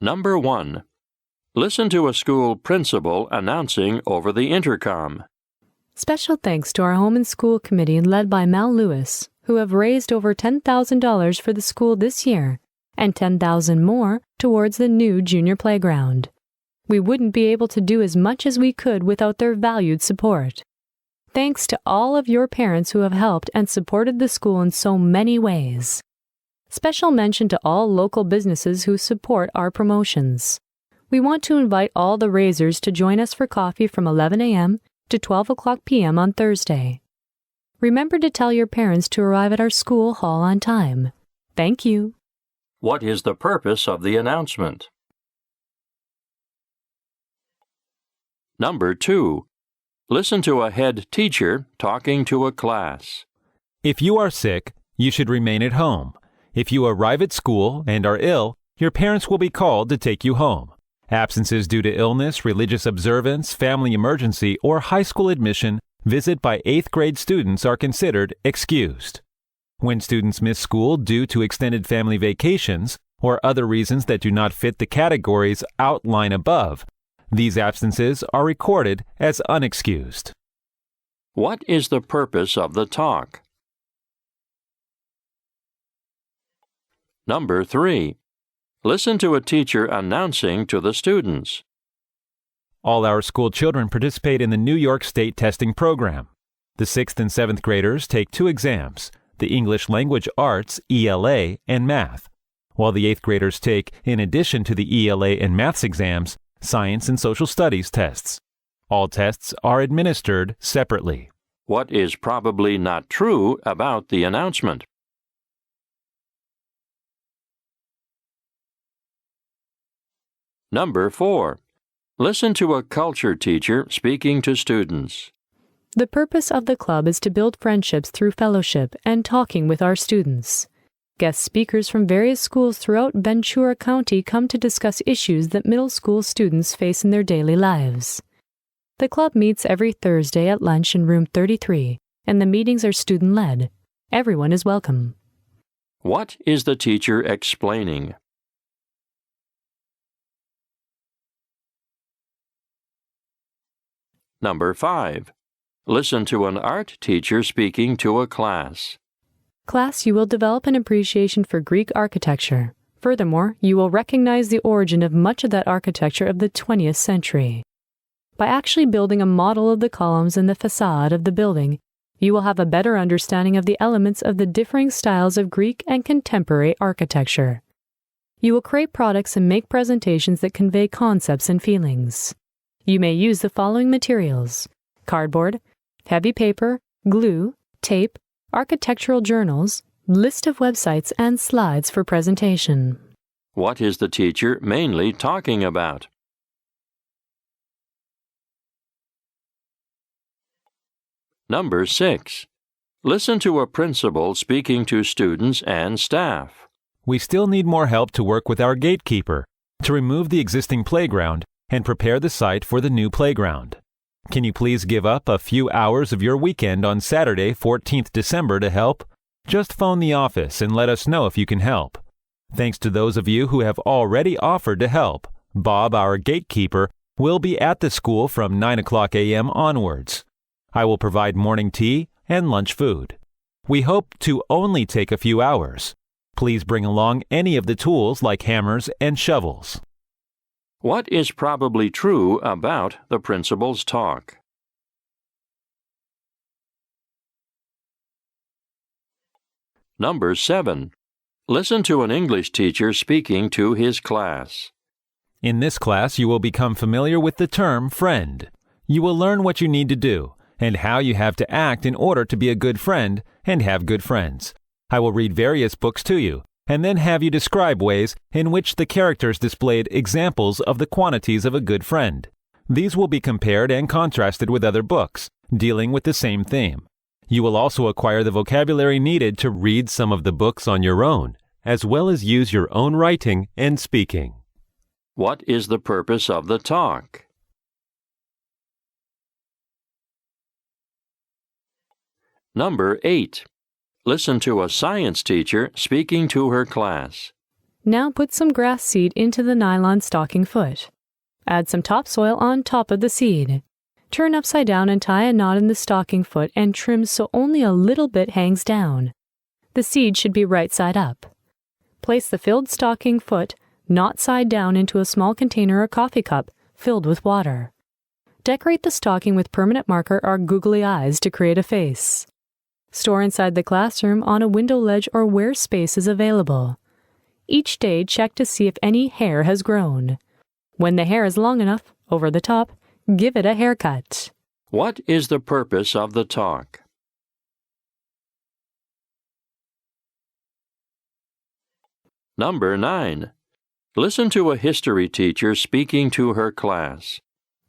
Number 1. Listen to a school principal announcing over the intercom. Special thanks to our Home and School Committee led by Mel Lewis, who have raised over $10,000 for the school this year and $10,000 more towards the new junior playground. We wouldn't be able to do as much as we could without their valued support. Thanks to all of your parents who have helped and supported the school in so many ways. Special mention to all local businesses who support our promotions. We want to invite all the raisers to join us for coffee from 11 a.m. to 12 o'clock p.m. on Thursday. Remember to tell your parents to arrive at our school hall on time. Thank you. What is the purpose of the announcement? Number 2. Listen to a head teacher talking to a class. If you are sick, you should remain at home. If you arrive at school and are ill, your parents will be called to take you home. Absences due to illness, religious observance, family emergency, or high school admission visit by 8th grade students are considered excused. When students miss school due to extended family vacations or other reasons that do not fit the categories outlined above, these absences are recorded as unexcused. What is the purpose of the talk? Number 3. Listen to a teacher announcing to the students. All our school children participate in the New York State testing program. The 6th and 7th graders take 2 exams, the English Language Arts, ELA, and Math, while the 8th graders take, in addition to the ELA and Maths exams, Science and Social Studies tests. All tests are administered separately. What is probably not true about the announcement? Number 4. Listen to a culture teacher speaking to students. The purpose of the club is to build friendships through fellowship and talking with our students. Guest speakers from various schools throughout Ventura County come to discuss issues that middle school students face in their daily lives. The club meets every Thursday at lunch in room 33, and the meetings are student-led. Everyone is welcome. What is the teacher explaining? Number 5. Listen to an art teacher speaking to a class. Class, you will develop an appreciation for Greek architecture. Furthermore, you will recognize the origin of much of that architecture of the 20th century. By actually building a model of the columns and the facade of the building, you will have a better understanding of the elements of the differing styles of Greek and contemporary architecture. You will create products and make presentations that convey concepts and feelings. You may use the following materials: cardboard, heavy paper, glue, tape, architectural journals, list of websites, and slides for presentation. What is the teacher mainly talking about? Number 6. Listen to a principal speaking to students and staff. We still need more help to work with our gatekeeper to remove the existing playground and prepare the site for the new playground. Can you please give up a few hours of your weekend on Saturday, 14th December to help? Just phone the office and let us know if you can help. Thanks to those of you who have already offered to help, Bob, our gatekeeper, will be at the school from 9 o'clock a.m. onwards. I will provide morning tea and lunch food. We hope to only take a few hours. Please bring along any of the tools like hammers and shovels. What is probably true about the principal's talk? Number 7. Listen to an English teacher speaking to his class. In this class, you will become familiar with the term friend. You will learn what you need to do and how you have to act in order to be a good friend and have good friends. I will read various books to you and then have you describe ways in which the characters displayed examples of the qualities of a good friend. These will be compared and contrasted with other books dealing with the same theme. You will also acquire the vocabulary needed to read some of the books on your own, as well as use your own writing and speaking. What is the purpose of the talk? Number 8. Listen to a science teacher speaking to her class. Now put some grass seed into the nylon stocking foot. Add some topsoil on top of the seed. Turn upside down and tie a knot in the stocking foot and trim so only a little bit hangs down. The seed should be right side up. Place the filled stocking foot, knot side down, into a small container or coffee cup filled with water. Decorate the stocking with permanent marker or googly eyes to create a face. Store inside the classroom, on a window ledge, or where space is available. Each day, check to see if any hair has grown. When the hair is long enough, over the top, give it a haircut. What is the purpose of the talk? Number 9. Listen to a history teacher speaking to her class.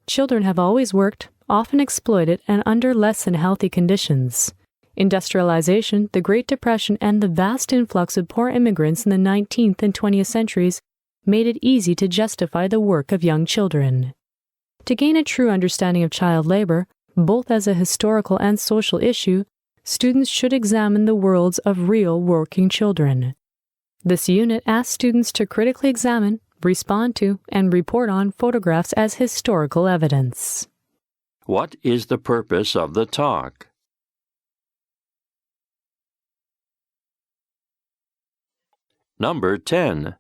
Children have always worked, often exploited, and under less than healthy conditions. Industrialization, the Great Depression, and the vast influx of poor immigrants in the 19th and 20th centuries made it easy to justify the work of young children. To gain a true understanding of child labor, both as a historical and social issue, students should examine the worlds of real working children. This unit asks students to critically examine, respond to, and report on photographs as historical evidence. What is the purpose of the talk? Number 10.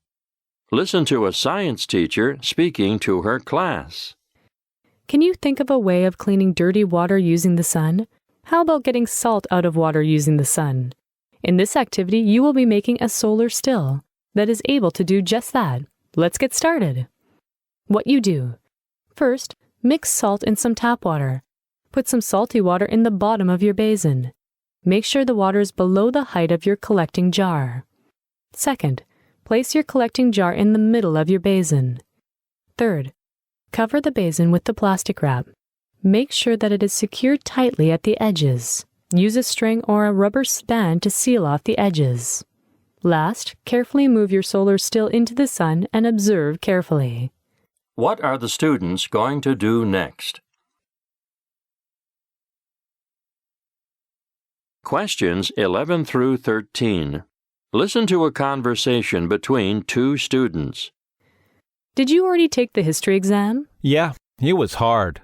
Listen to a science teacher speaking to her class. Can you think of a way of cleaning dirty water using the sun? How about getting salt out of water using the sun? In this activity, you will be making a solar still that is able to do just that. Let's get started. What you do. First, mix salt in some tap water. Put some salty water in the bottom of your basin. Make sure the water is below the height of your collecting jar. Second, place your collecting jar in the middle of your basin. Third, cover the basin with the plastic wrap. Make sure that it is secured tightly at the edges. Use a string or a rubber band to seal off the edges. Last, carefully move your solar still into the sun and observe carefully. What are the students going to do next? Questions 11 through 13. Listen to a conversation between two students. Did you already take the history exam? Yeah, it was hard.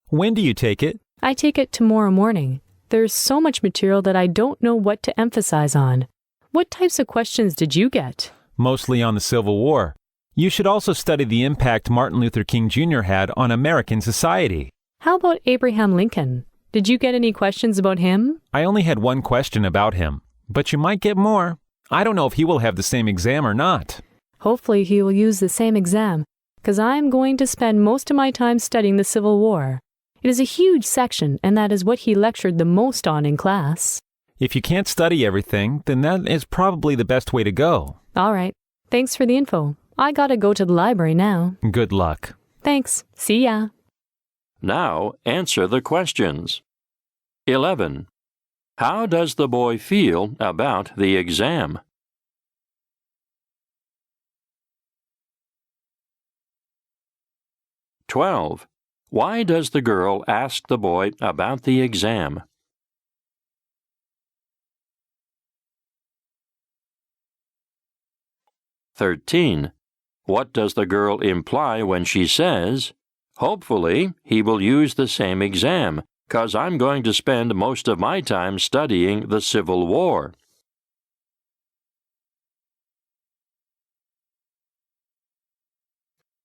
When do you take it? I take it tomorrow morning. There's so much material that I don't know what to emphasize on. What types of questions did you get? Mostly on the Civil War. You should also study the impact Martin Luther King Jr. had on American society. How about Abraham Lincoln? Did you get any questions about him? I only had one question about him, but you might get more. I don't know if he will have the same exam or not. Hopefully he will use the same exam, because I am going to spend most of my time studying the Civil War. It is a huge section, and that is what he lectured the most on in class. If you can't study everything, then that is probably the best way to go. All right. Thanks for the info. I gotta go to the library now. Good luck. Thanks. See ya. Now answer the questions. 11. How does the boy feel about the exam? 12. Why does the girl ask the boy about the exam? 13. What does the girl imply when she says, "Hopefully, he will use the same exam, 'cause I'm going to spend most of my time studying the Civil War"?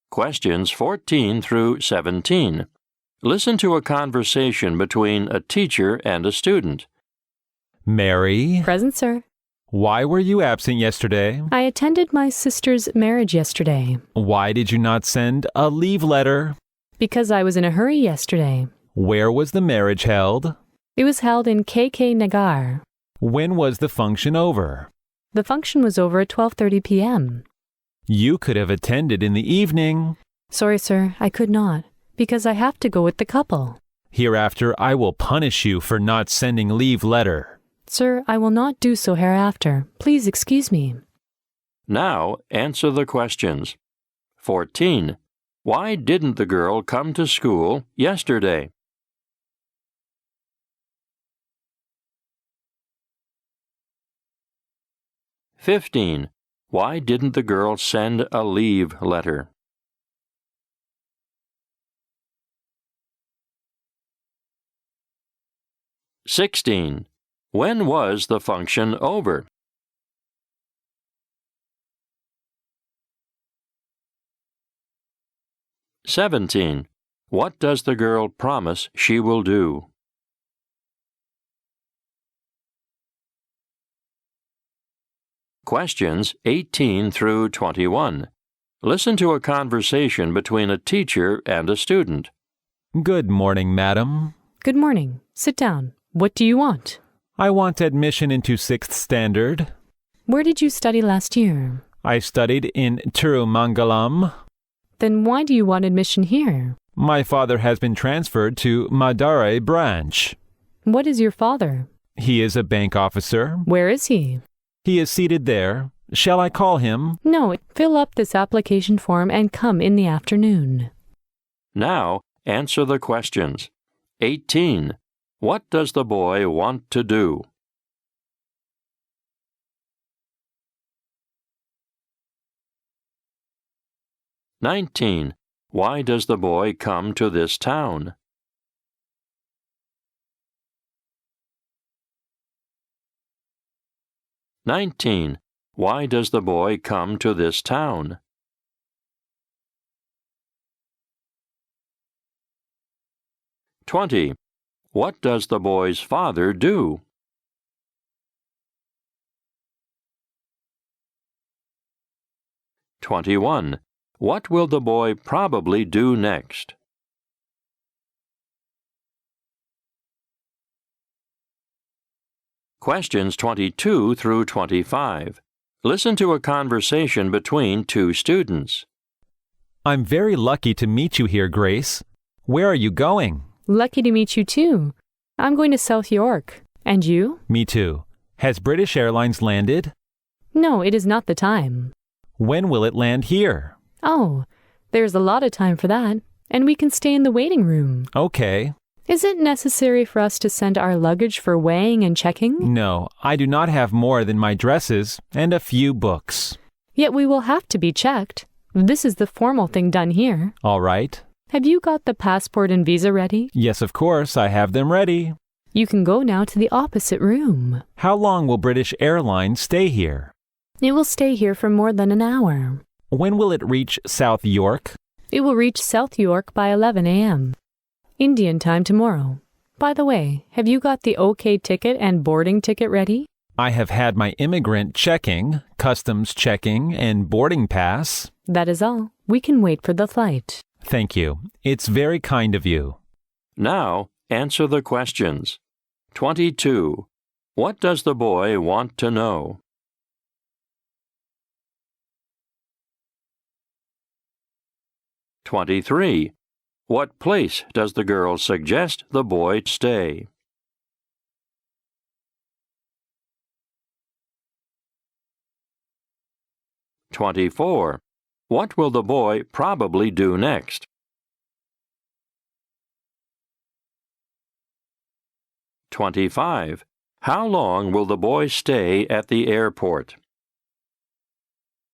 Questions 14 through 17. Listen to a conversation between a teacher and a student. Mary, Present, sir. why were you absent yesterday? I attended my sister's marriage yesterday. Why did you not send a leave letter? Because I was in a hurry yesterday. Where was the marriage held? It was held in KK Nagar. When was the function over? The function was over at 12:30 p.m. You could have attended in the evening. Sorry, sir, I could not, because I have to go with the couple. Hereafter, I will punish you for not sending leave letter. Sir, I will not do so hereafter. Please excuse me. Now answer the questions. 14. Why didn't the girl come to school yesterday? 15. Why didn't the girl send a leave letter? (16) When was the function over? (17) What does the girl promise she will do? Questions 18 through 21. Listen to a conversation between a teacher and a student. Good morning, madam. Good morning. Sit down. What do you want? I want admission into 6th standard. Where did you study last year? I studied in Tirumangalam. Then why do you want admission here? My father has been transferred to Madurai branch. What is your father? He is a bank officer. Where is he? He is seated there. Shall I call him? No, fill up this application form and come in the afternoon. Now, answer the questions. 18. What does the boy want to do? (19) Why does the boy come to this town? (19) Why does the boy come to this town? (20) What does the boy's father do? (21) What will the boy probably do next? Questions 22 through 25. Listen to a conversation between two students. I'm very lucky to meet you here, Grace. Where are you going? Lucky to meet you too. I'm going to South York. And you? Me too. Has British Airlines landed? No, it is not the time. When will it land here? Oh, there's a lot of time for that. And we can stay in the waiting room. Okay. Is it necessary for us to send our luggage for weighing and checking? No, I do not have more than my dresses and a few books. Yet we will have to be checked. This is the formal thing done here. All right. Have you got the passport and visa ready? Yes, of course, I have them ready. You can go now to the opposite room. How long will British Airlines stay here? It will stay here for more than an hour. When will it reach South York? It will reach South York by 11 a.m. Indian time tomorrow. By the way, have you got the OK ticket and boarding ticket ready? I have had my immigrant checking, customs checking, and boarding pass. That is all. We can wait for the flight. Thank you. It's very kind of you. Now, answer the questions. 22. What does the boy want to know? 23. What place does the girl suggest the boy stay? 24. What will the boy probably do next? 25. How long will the boy stay at the airport?